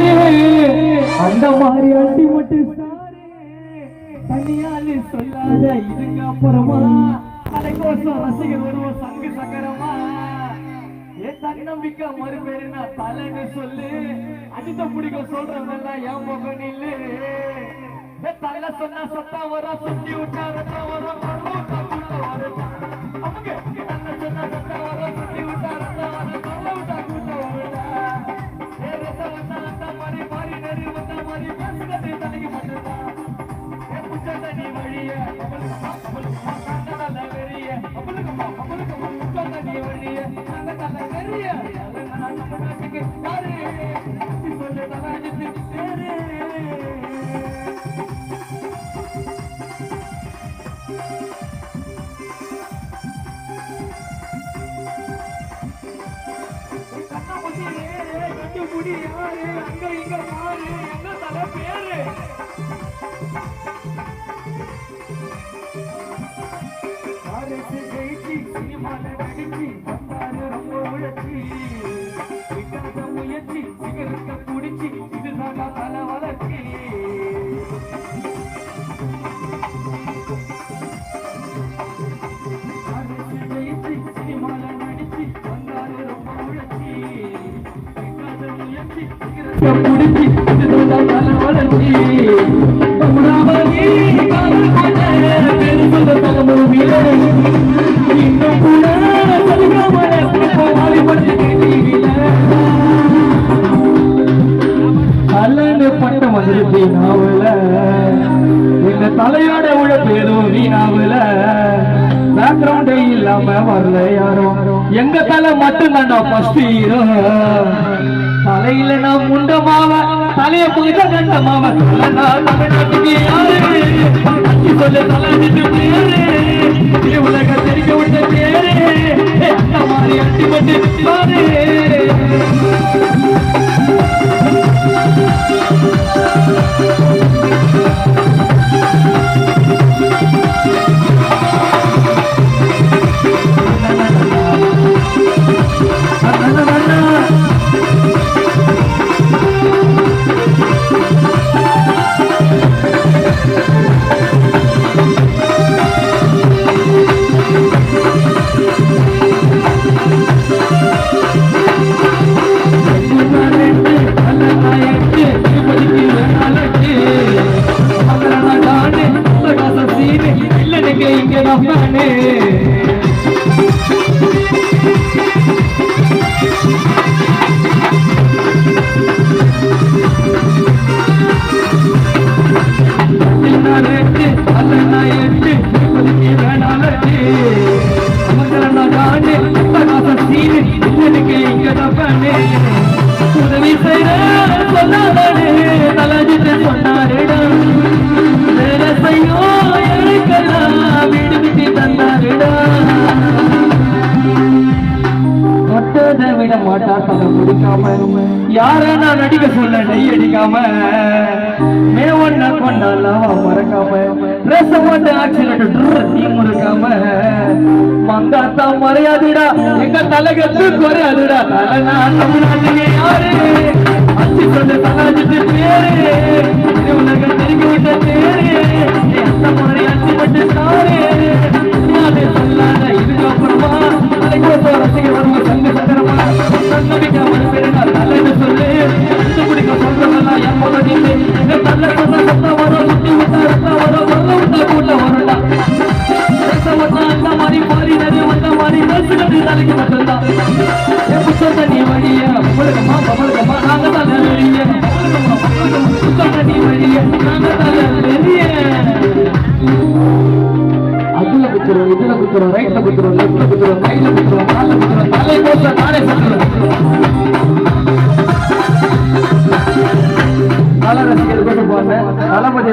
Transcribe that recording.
யாரு அந்த மாதிரி அட்டி மட்டும் தனியாலு சொல்லாத இதுங்க அப்புறமா தலைக்கோசம் ரசிகர் வருவோம் சங்கு சக்கரமா என் தன்னம்பிக்கை மறுபேரு நான் தலைன்னு சொல்லு அடித்த பிடிக்க சொல்றதெல்லாம் என் முகம் நில்லு தலை சொன்னா சொத்தா வர சுத்தி விட்டா ரத்தா வர அவங்க தன்னை சொன்னா சொத்தா வர சுத்தி விட்டா ரத்தா வர சொல்ல விட்டா கூட்ட விட்டா ரச வந்தா அந்த மாதிரி மாறி நெறி வந்த மாதிரி பேசுறது தலைக்கு மட்டும்தான் என் புச்சத்தை நீ வழிய அவளுக்கு வெறிய அவளுக்கு புச்சத்தை நீ வழிய அந்த தலை வெறிய நாட்டுக்கு யாரு சொல்லு தலாஜித்து பேரு அங்க இங்க மாறு என்ன தலை பேரு ஜெயிச்சு சினிமால நடிச்சு வந்தாரு ரொம்ப உழைச்சி விட்டாத முயற்சி சிகரத்தை குடிச்சு இதுதான் தலை வளர்ச்சி ஜெயிச்சு சினிமால நடிச்சு வந்தாரு ரொம்ப உழைச்சி விட்டாத முயற்சி சிகரத்தை குடிச்சு இதுதான் தலை வளர்ச்சி இன்னும் கூட அல்லன்னு பட்டம் வந்துருச்சு நாவல இந்த தலையோட உழைப்பு எதுவும் வீணாவல பேக்ரவுண்டே இல்லாம வரல யாரும் எங்க தலை மட்டும் தான் ஃபர்ஸ்ட் ஹீரோ தலையில நான் முண்டமாவ தலைய புகித கண்டமாவ தமிழ்நாட்டுக்கு யாரு சொல்ல தலாஜித்து பேரு உலக தெரிக்க விட்ட பேரு அந்த மாதிரி அட்டிப்பட்டு பாரு உதவி செய்ய சொன்னாரு தலாஜித்து சொன்னாருடா வேலை செய்யும் எனக்கெல்லாம் வீடு விட்டு தந்தாருடா மொட்டதை விட மாட்டா தலை முடிக்காம யார நான் நடிக்க சொல்ல நெய் அடிக்காம மேவண்ண கொண்டாலாம் மறக்காம ரசமாட்ட ஆக்சிடென்ட் நீ முறுக்காம மங்காத்தா மறையாதுடா எங்க தலைகத்து குறையாதுடா தலை நான் தமிழ்நாட்டுக்கு யாரு அச்சு சொல்ல தலாஜித்து பேரு உலக தெரிஞ்சு விட்ட பேரு அந்த மாதிரி அச்சு பட்டு சாரு அது சொல்லாத இதுக்கப்புறமா தலைக்கோசம் ரசிகர் வருவ சங்கு சக்கரமா தன்னம்பிக்கை மறுபேரு நான் தலைன்னு சொல்லு பிடிக்க சொல்றதெல்லாம் என் பகுதியில் தலை சொன்ன சத்தா வரும் சுத்தி விட்டா ரத்தா வரும் வரல விட்டா கூட்ட வரல அந்த மாதிரி மாறி நிறைய வந்த மாதிரி பேசுகிறது தலைக்கு மட்டும்தான் என் புத்தத்தை நீ வழிய முழுக்கமா பமழுக்கமா நாங்க தான் வெளிய புத்தத்தை நீ வழிய நாங்க தான் வெளிய அதுல குத்துறோம் இதுல குத்துறோம் ரைட்ல குத்துறோம் லெஃப்ட்ல குத்துறோம் ரைட்ல குத்துறோம் கால்ல குத்துறோம் தலை கோச நானே சொல்றேன் தலை ரசிகர் போட்டு போறேன் தளபதி